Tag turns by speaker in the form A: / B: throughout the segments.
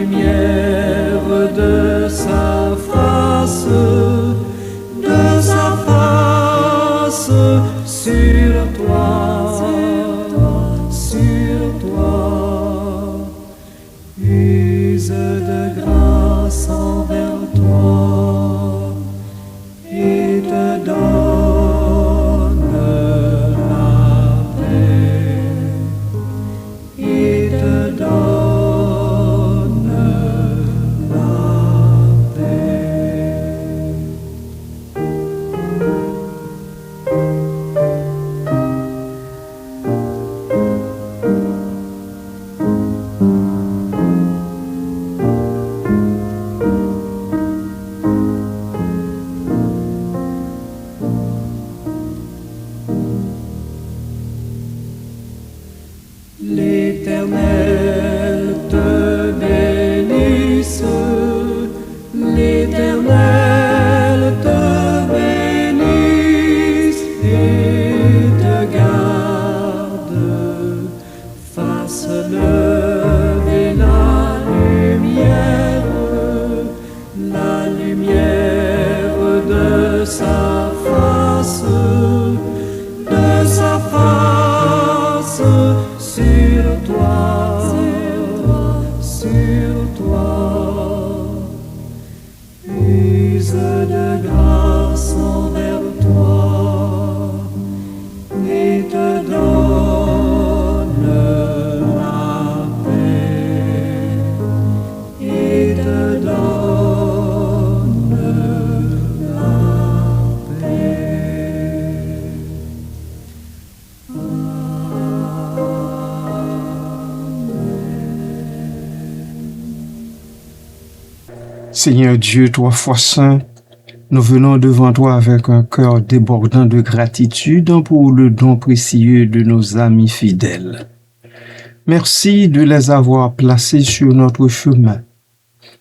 A: lumière de sa face sur toi, use de grâce envers toi et te donne la paix, et te donne la paix. L'Éternel te bénisse, l'Éternel te bénisse et te garde, fasse lever la lumière de sa face sur toi, use de grâce envers toi et te donne la paix, et te donne la paix.
B: Seigneur Dieu, toi fois saint, nous venons devant toi avec un cœur débordant de gratitude pour le don précieux de nos amis fidèles. Merci de les avoir placés sur notre chemin,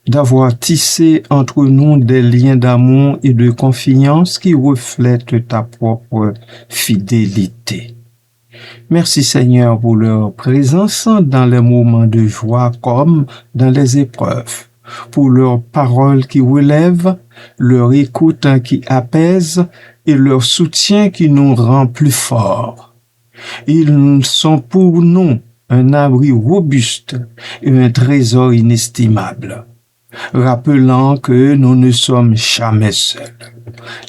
B: d'avoir tissé entre nous des liens d'amour et de confiance qui reflètent ta propre fidélité. Merci Seigneur pour leur présence dans les moments de joie comme dans les épreuves, pour leurs paroles qui relèvent, leur écoute qui apaise et leur soutien qui nous rend plus forts. Ils sont pour nous un abri robuste et un trésor inestimable, rappelant que nous ne sommes jamais seuls.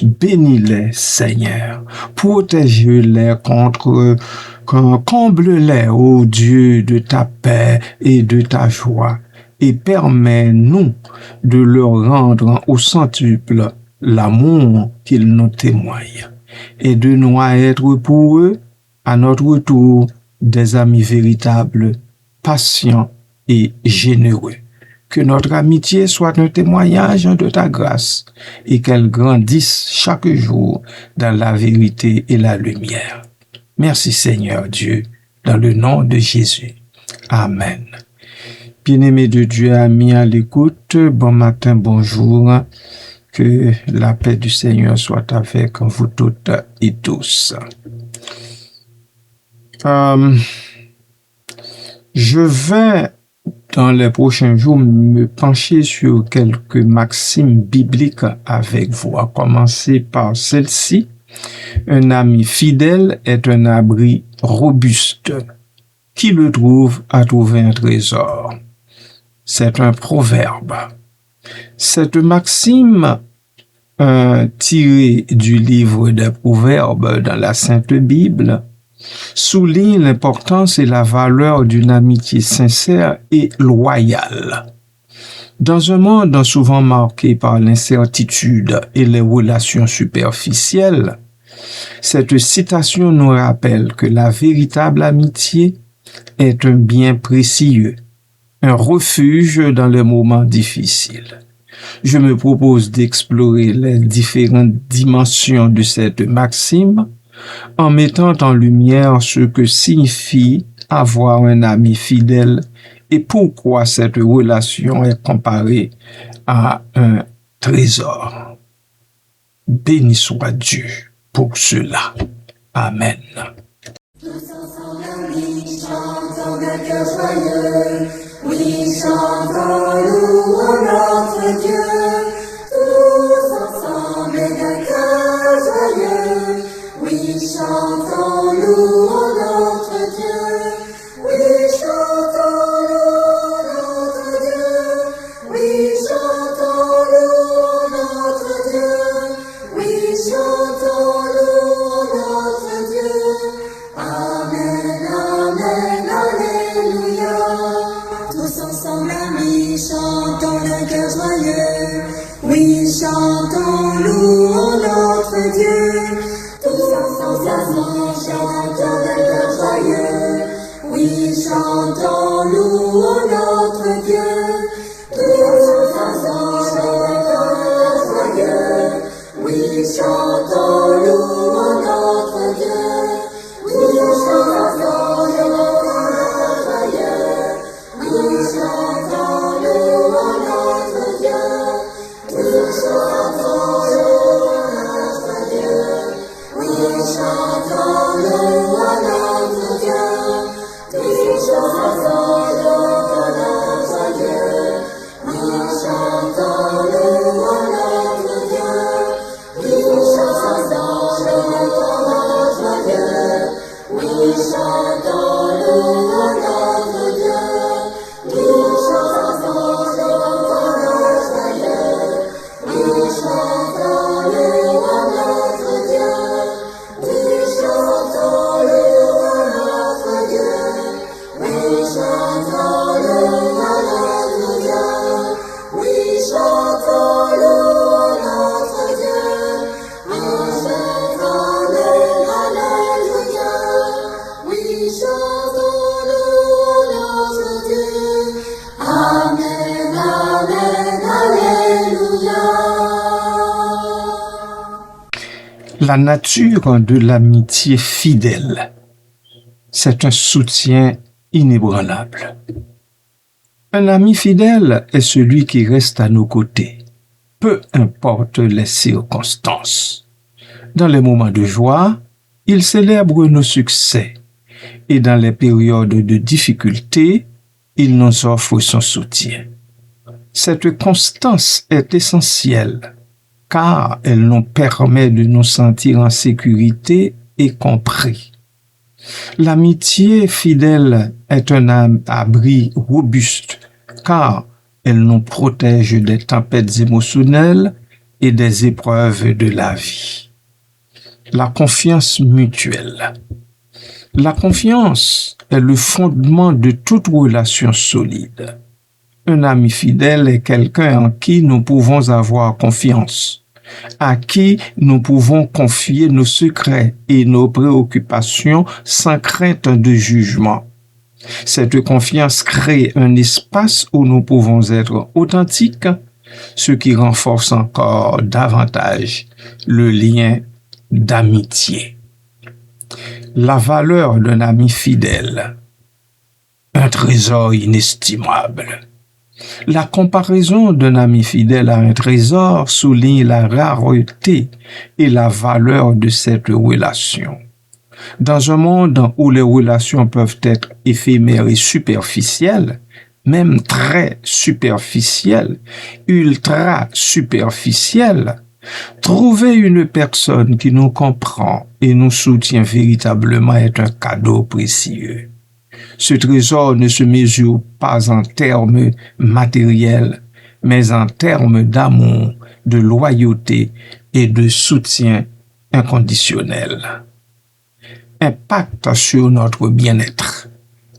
B: Bénis-les, Seigneur, protège-les comble-les, ô Dieu, de ta paix et de ta joie, et permets-nous de leur rendre au centuple l'amour qu'ils nous témoignent. Aide-nous à être pour eux, à notre tour, des amis véritables, patients et généreux. Que notre amitié soit un témoignage de ta grâce et qu'elle grandisse chaque jour dans la vérité et la lumière. Merci Seigneur Dieu, dans le nom de Jésus. Amen. Bien-aimés de Dieu, amis à l'écoute, bon matin, bonjour. Que la paix du Seigneur soit avec vous toutes et tous. Je vais, dans les prochains jours, me pencher sur quelques maximes bibliques avec vous, à commencer par celle-ci. Un ami fidèle est un abri robuste. Qui le trouve a trouvé un trésor. C'est un proverbe. Cette maxime, tirée du livre des Proverbes dans la Sainte Bible, souligne l'importance et la valeur d'une amitié sincère et loyale. Dans un monde souvent marqué par l'incertitude et les relations superficielles, cette citation nous rappelle que la véritable amitié est un bien précieux, un refuge dans les moments difficiles. Je me propose d'explorer les différentes dimensions de cette maxime en mettant en lumière ce que signifie avoir un ami fidèle et pourquoi cette relation est comparée à un trésor. Béni soit Dieu pour cela. Amen.
C: Tous ensemble, oui, chantons d'un cœur joyeux, oui, chantons
A: Dieu, tous ensemble et d'un cœur joyeux. Oui, chantons, louons notre Dieu. Oui, chantons, louons notre Dieu. Oui, chantons, louons notre Dieu. Oui, chantons, louons notre Dieu. Amen, amen, alléluia. Tous ensemble, amis, chantons d'un cœur joyeux. Oui, chantons, louons notre Dieu. Tous ensemble, amis, chantons d'un cœur joyeux. Oui, chantons, louons notre Dieu. Tous ensemble, chantons d'un cœur joyeux. Oui, chantons, louons notre Dieu. Oui, chantons, louons notre joyeux. Oui, chantons, louons notre Dieu. Oui, chantons, louons notre Dieu. Oui, chantons, louons notre Dieu. Oui, chantons, louons notre Dieu. Oui, chantons, louons notre Dieu. Oui, chantons, louons notre Dieu. Oui, chantons, louons notre Dieu. Oui, chantons, louons notre Dieu. Oui, chantons, louons notre Dieu. Oui, chantons, louons notre Dieu. Oui, chantons, louons notre Dieu. Oui, chantons, louons notre Dieu. Amen, alléluia. Oui, chantons, louons notre Dieu. Amen, amen, alléluia.
B: La nature de l'amitié fidèle, c'est un soutien inébranlable. Un ami fidèle est celui qui reste à nos côtés, peu importe les circonstances. Dans les moments de joie, il célèbre nos succès et dans les périodes de difficulté, il nous offre son soutien. Cette constance est essentielle car elle nous permet de nous sentir en sécurité et compris. L'amitié fidèle est un abri robuste car elle nous protège des tempêtes émotionnelles et des épreuves de la vie. La confiance mutuelle. La confiance est le fondement de toute relation solide. Un ami fidèle est quelqu'un en qui nous pouvons avoir confiance, à qui nous pouvons confier nos secrets et nos préoccupations sans crainte de jugement. Cette confiance crée un espace où nous pouvons être authentiques, ce qui renforce encore davantage le lien d'amitié. La valeur d'un ami fidèle, un trésor inestimable. La comparaison d'un ami fidèle à un trésor souligne la rareté et la valeur de cette relation. Dans un monde où les relations peuvent être éphémères et superficielles, même très superficielles, ultra superficielles, trouver une personne qui nous comprend et nous soutient véritablement est un cadeau précieux. Ce trésor ne se mesure pas en termes matériels, mais en termes d'amour, de loyauté et de soutien inconditionnel. Impact sur notre bien-être.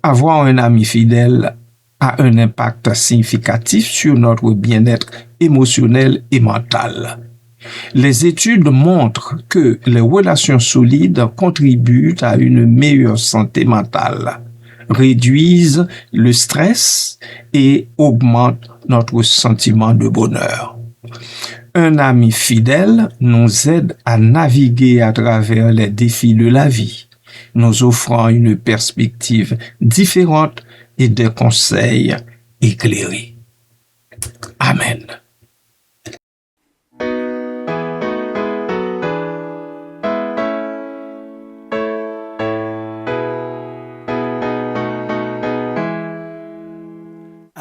B: Avoir un ami fidèle a un impact significatif sur notre bien-être émotionnel et mental. Les études montrent que les relations solides contribuent à une meilleure santé mentale, réduisent le stress et augmentent notre sentiment de bonheur. Un ami fidèle nous aide à naviguer à travers les défis de la vie, nous offrant une perspective différente et des conseils éclairés. Amen.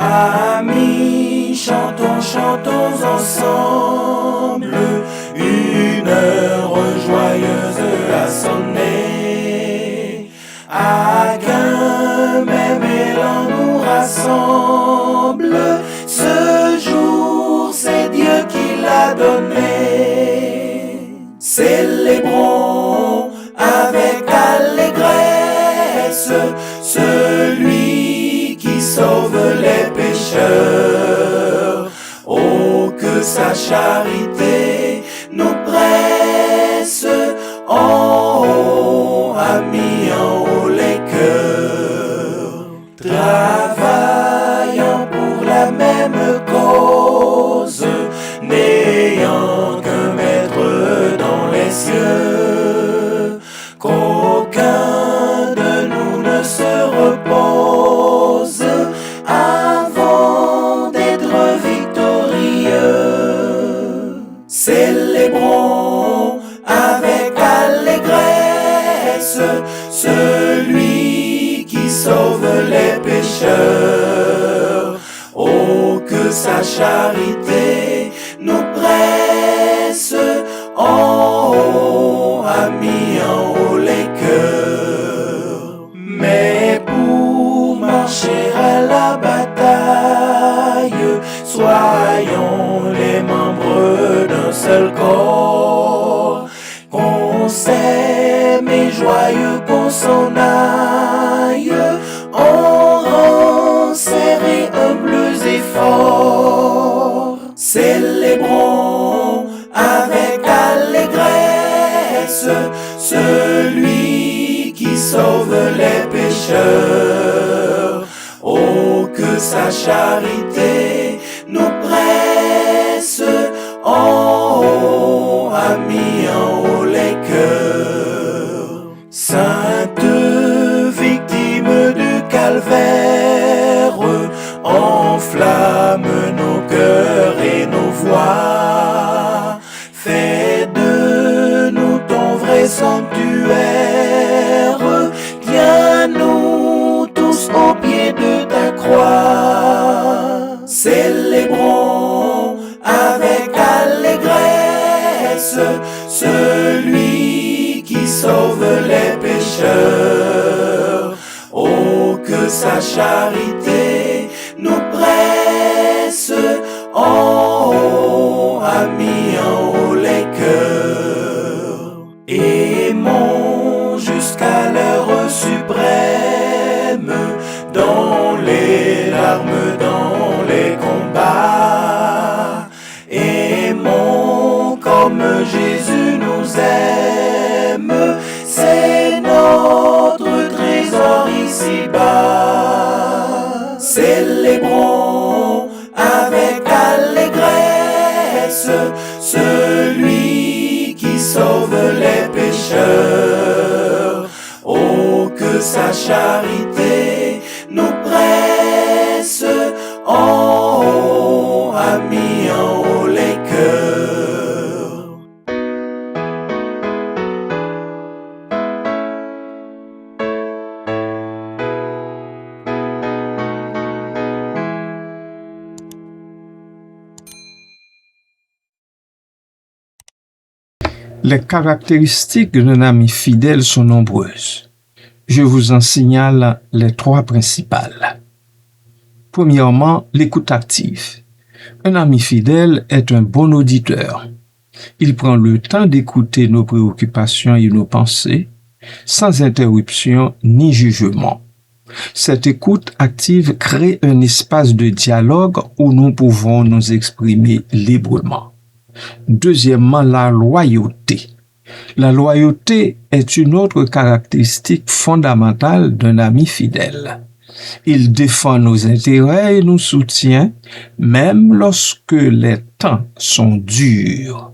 A: Amis, chantons,
C: chantons ensemble, une heure joyeuse a sonné. À qu'un même élan nous rassemble, ce jour c'est Dieu qui l'a donné. Célébrons avec allégresse celui qui sauve les pécheurs. Oh, que sa charité nous presse en haut, a mis en haut les cœurs. Travaillant pour la même cause, n'ayant qu'un maître dans les cieux, qu'aucun de nous ne se repose avant d'être victorieux. Célébrons avec allégresse celui qui sauve les pécheurs. Oh, que sa charité nous presse en haut, a mis en haut les cœurs. Mais pour marcher à la bataille, soyons les membres d'un seul corps, qu'on s'aime et joyeux qu'on s'en aille, en rang serré, humbles et forts. Célébrons avec allégresse celui qui sauve les pécheurs. Oh, que sa charité nous presse en haut, a mis en haut les cœurs. Sainte victime du calvaire, enflamme nos cœurs et nos voix. Fais de nous ton vrai sanctuaire. Tiens-nous tous au pied de ta croix. Célébrons avec allégresse celui qui sauve les pécheurs. Oh, que sa charité nous presse en haut, a mis en haut les cœurs. Aimons jusqu'à l'heure suprême, dans les larmes, dans les combats. Aimons comme Jésus nous aime, c'est notre trésor ici-bas. Célébrons avec allégresse celui qui sauve les pécheurs. Oh, que sa charité nous presse en haut, a mis en haut les cœurs.
B: Les caractéristiques d'un ami fidèle sont nombreuses. Je vous en signale les trois principales. Premièrement, l'écoute active. Un ami fidèle est un bon auditeur. Il prend le temps d'écouter nos préoccupations et nos pensées, sans interruption ni jugement. Cette écoute active crée un espace de dialogue où nous pouvons nous exprimer librement. Deuxièmement, la loyauté. La loyauté est une autre caractéristique fondamentale d'un ami fidèle. Il défend nos intérêts et nous soutient, même lorsque les temps sont durs.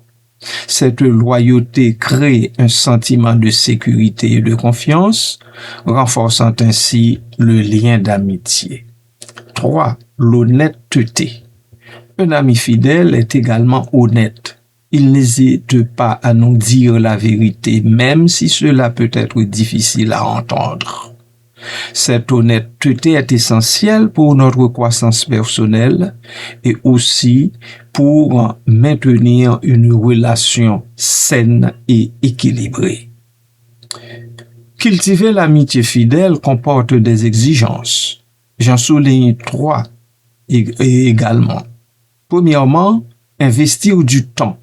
B: Cette loyauté crée un sentiment de sécurité et de confiance, renforçant ainsi le lien d'amitié. 3. L'honnêteté. Un ami fidèle est également honnête. Il n'hésite pas à nous dire la vérité, même si cela peut être difficile à entendre. Cette honnêteté est essentielle pour notre croissance personnelle et aussi pour maintenir une relation saine et équilibrée. Cultiver l'amitié fidèle comporte des exigences. J'en souligne 3 également. Premièrement, investir du temps.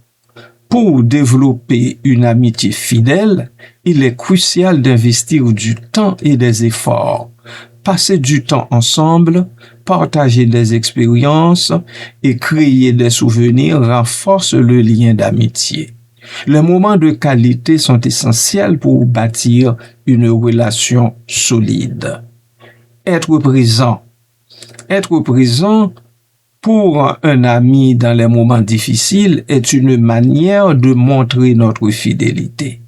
B: Pour développer une amitié fidèle, il est crucial d'investir du temps et des efforts. Passer du temps ensemble, partager des expériences et créer des souvenirs renforce le lien d'amitié. Les moments de qualité sont essentiels pour bâtir une relation solide. Être présent. Être présent pour un ami dans les moments difficiles est une manière de montrer notre fidélité.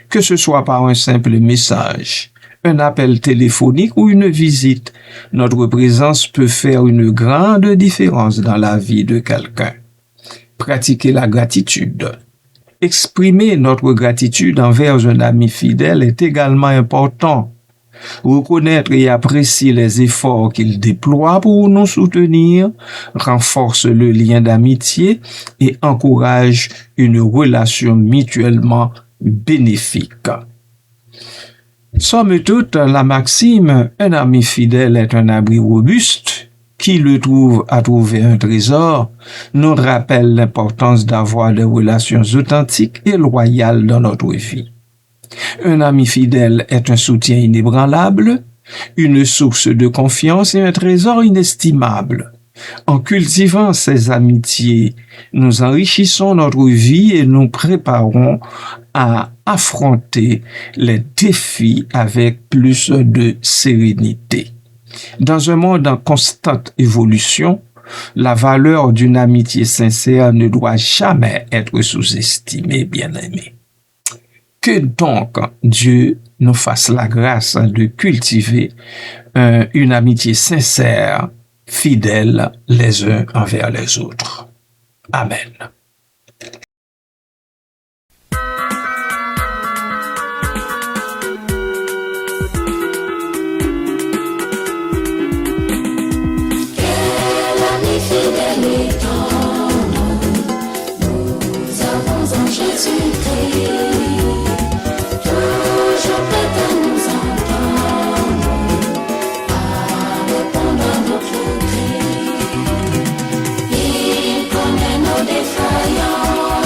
B: Que ce soit par un simple message, un appel téléphonique ou une visite, notre présence peut faire une grande différence dans la vie de quelqu'un. Pratiquer la gratitude. Exprimer notre gratitude envers un ami fidèle est également important. Reconnaître et apprécier les efforts qu'il déploie pour nous soutenir renforce le lien d'amitié et encourage une relation mutuellement bénéfique. Somme toute, la maxime « un ami fidèle est un abri robuste » qui le trouve à trouver un trésor nous rappelle l'importance d'avoir des relations authentiques et loyales dans notre vie. Un ami fidèle est un soutien inébranlable, une source de confiance et un trésor inestimable. En cultivant ces amitiés, nous enrichissons notre vie et nous préparons à affronter les défis avec plus de sérénité. Dans un monde en constante évolution, la valeur d'une amitié sincère ne doit jamais être sous-estimée, bien-aimés. Que donc Dieu nous fasse la grâce de cultiver une amitié sincère, fidèle les uns envers les autres. Amen.
A: Quel ami fidèle et tendre, nous avons en Jésus-Christ. Toujours prêt à nous entendre, à répondre à notre cri. Il connaît nos défaillances.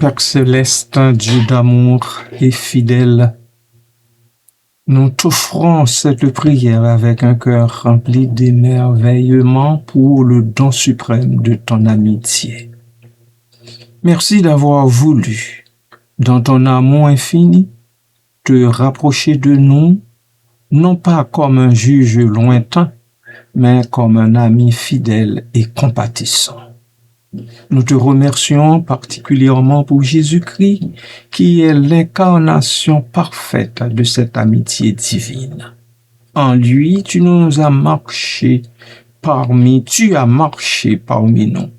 B: Père céleste, Dieu d'amour et fidèle, nous t'offrons cette prière avec un cœur rempli d'émerveillement pour le don suprême de ton amitié. Merci d'avoir voulu, dans ton amour infini, te rapprocher de nous, non pas comme un juge lointain, mais comme un ami fidèle et compatissant. Nous te remercions particulièrement pour Jésus-Christ, qui est l'incarnation parfaite de cette amitié divine. En lui, tu as marché parmi nous,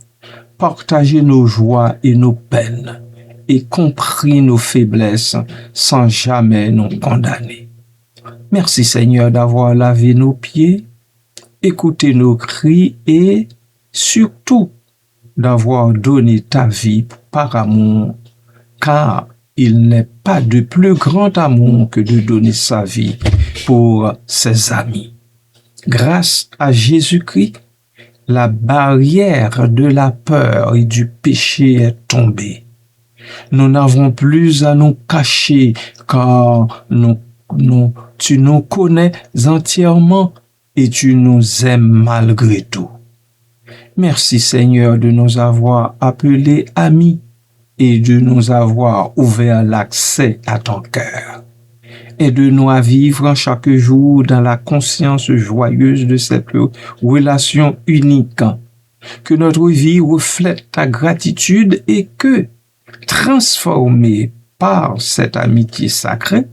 B: partagé nos joies et nos peines, et compris nos faiblesses sans jamais nous condamner. Merci Seigneur d'avoir lavé nos pieds, écouté nos cris et surtout d'avoir donné ta vie par amour, car il n'est pas de plus grand amour que de donner sa vie pour ses amis. Grâce à Jésus-Christ, la barrière de la peur et du péché est tombée. Nous n'avons plus à nous cacher, car tu nous connais entièrement et tu nous aimes malgré tout. Merci Seigneur de nous avoir appelés amis et de nous avoir ouvert l'accès à ton cœur. Aide-nous à vivre chaque jour dans la conscience joyeuse de cette relation unique. Que notre vie reflète ta gratitude et que, transformés par cette amitié sacrée,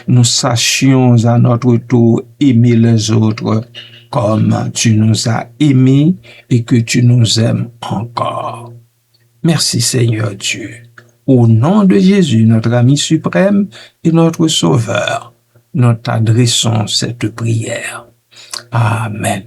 B: nous sachions à notre tour aimer les autres comme tu nous as aimés et que tu nous aimes encore. Merci Seigneur Dieu. Au nom de Jésus, notre ami suprême et notre Sauveur, nous t'adressons cette prière. Amen.